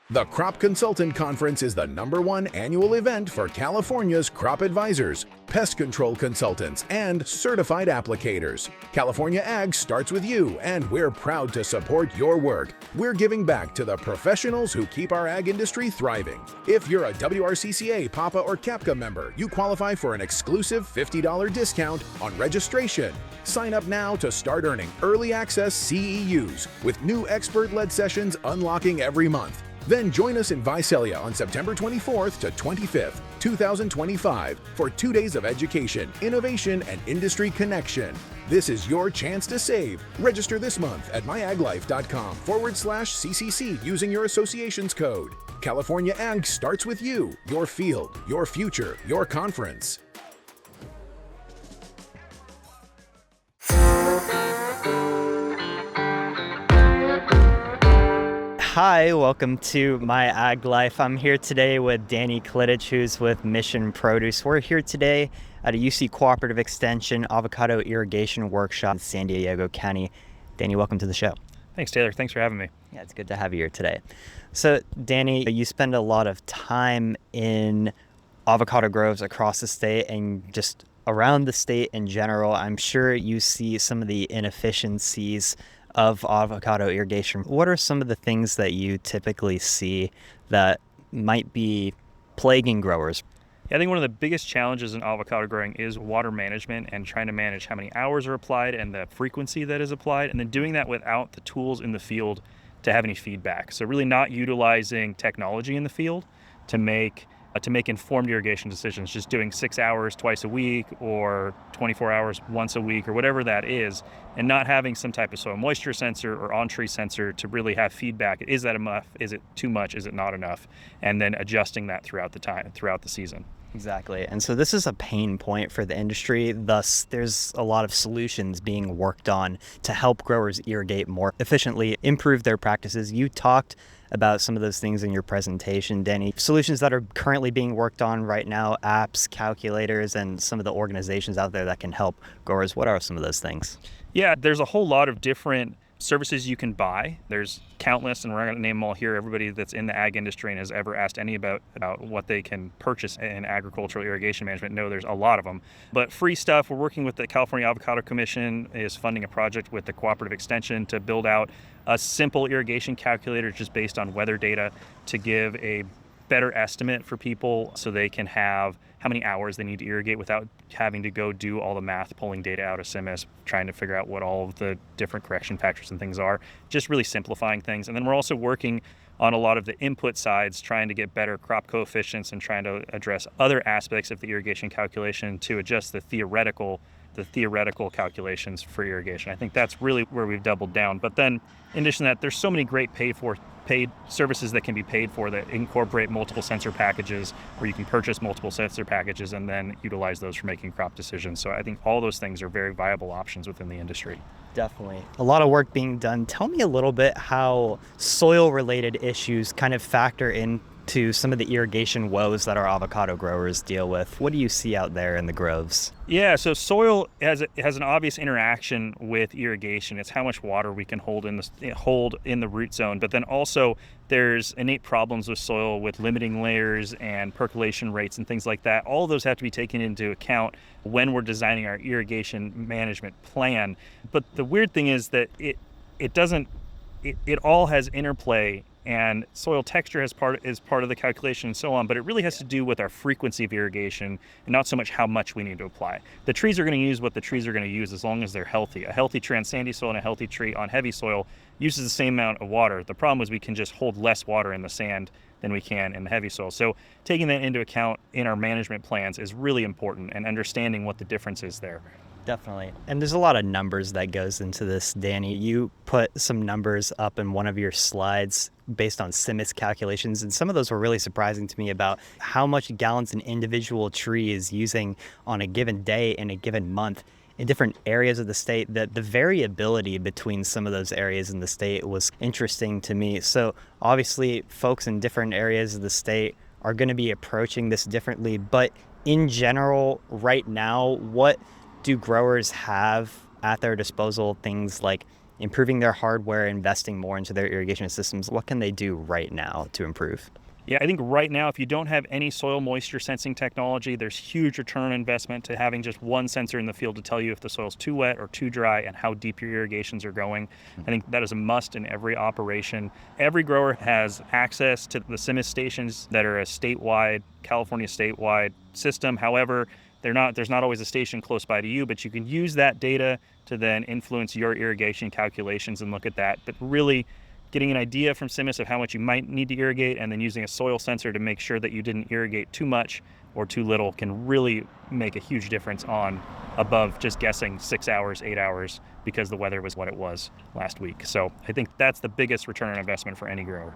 The Crop Consultant Conference is the #1 annual event for California's crop advisors, pest control consultants, and certified applicators. California Ag starts with you, and we're proud to support your work. We're giving back to the professionals who keep our ag industry thriving. If you're a WRCCA, PAPA, or CAPCA member, you qualify for an exclusive $50 discount on registration. Sign up now to start earning early access CEUs with new expert-led sessions unlocking every month. Then join us in Visalia on September 24th to 25th, 2025 for 2 days of education, innovation, and industry connection. This is your chance to save. Register this month at myaglife.com/CCC using your association's code. California Ag starts with you, your field, your future, your conference. Hi, welcome to My Ag Life. I'm here today with Danny Klittich, who's with Mission Produce. We're here today at a UC Cooperative Extension Avocado Irrigation Workshop in San Diego County. Danny, welcome to the show. Thanks, Taylor. Thanks for having me. Yeah, it's good to have you here today. So, Danny, you spend a lot of time in avocado groves across the state and just around the state in general. I'm sure you see some of the inefficiencies of avocado irrigation. What are some of the things that you typically see that might be plaguing growers? Yeah, I think one of the biggest challenges in avocado growing is water management and trying to manage how many hours are applied and the frequency that is applied, and then doing that without the tools in the field to have any feedback. So really not utilizing technology in the field to make informed irrigation decisions, just doing 6 hours twice a week or 24 hours once a week or whatever that is, and not having some type of soil moisture sensor or on-tree sensor to really have feedback. Is that enough? Is it too much? Is it not enough? And then adjusting that throughout the season. Exactly. And so this is a pain point for the industry. Thus, there's a lot of solutions being worked on to help growers irrigate more efficiently, improve their practices. You talked about some of those things in your presentation, Danny. Solutions that are currently being worked on right now, apps, calculators, and some of the organizations out there that can help growers. What are some of those things? Yeah, there's a whole lot of different services you can buy. There's countless, and we're not going to name them all here. Everybody that's in the ag industry and has ever asked any about what they can purchase in agricultural irrigation management, no, there's a lot of them. But free stuff, we're working with the California Avocado Commission, is funding a project with the Cooperative Extension to build out a simple irrigation calculator just based on weather data to give a better estimate for people so they can have how many hours they need to irrigate without having to go do all the math, pulling data out of SIMIS, trying to figure out what all of the different correction factors and things are, just really simplifying things. And then we're also working on a lot of the input sides, trying to get better crop coefficients and trying to address other aspects of the irrigation calculation to adjust the theoretical calculations for irrigation. I think that's really where we've doubled down. But then in addition to that, there's so many great paid services that can be paid for that incorporate multiple sensor packages where you can purchase multiple sensor packages and then utilize those for making crop decisions. So I think all those things are very viable options within the industry. Definitely. A lot of work being done. Tell me a little bit how soil-related issues kind of factor into some of the irrigation woes that our avocado growers deal with. What do you see out there in the groves? Yeah, so soil has an obvious interaction with irrigation. It's how much water we can hold in the root zone. But then also there's innate problems with soil with limiting layers and percolation rates and things like that. All of those have to be taken into account when we're designing our irrigation management plan. But the weird thing is that it all has interplay, and soil texture is part of the calculation and so on, but it really has to do with our frequency of irrigation and not so much how much we need to apply. The trees are going to use what the trees are going to use as long as they're healthy. A healthy tree on sandy soil and a healthy tree on heavy soil uses the same amount of water. The problem is we can just hold less water in the sand than we can in the heavy soil. So taking that into account in our management plans is really important, and understanding what the difference is there. Definitely. And there's a lot of numbers that goes into this, Danny. You put some numbers up in one of your slides based on SIMIS calculations, and some of those were really surprising to me about how much gallons an individual tree is using on a given day in a given month in different areas of the state. That the variability between some of those areas in the state was interesting to me. So obviously folks in different areas of the state are going to be approaching this differently, but in general right now, what do growers have at their disposal? Things like improving their hardware, investing more into their irrigation systems, what can they do right now to improve? Yeah, I think right now, if you don't have any soil moisture sensing technology, there's huge return on investment to having just one sensor in the field to tell you if the soil's too wet or too dry and how deep your irrigations are going. I think that is a must in every operation. Every grower has access to the CIMIS stations that are a statewide, California statewide system. However, there's not always a station close by to you, but you can use that data to then influence your irrigation calculations and look at that. But really, getting an idea from CIMIS of how much you might need to irrigate and then using a soil sensor to make sure that you didn't irrigate too much or too little can really make a huge difference on above just guessing 6 hours, 8 hours because the weather was what it was last week. So I think that's the biggest return on investment for any grower.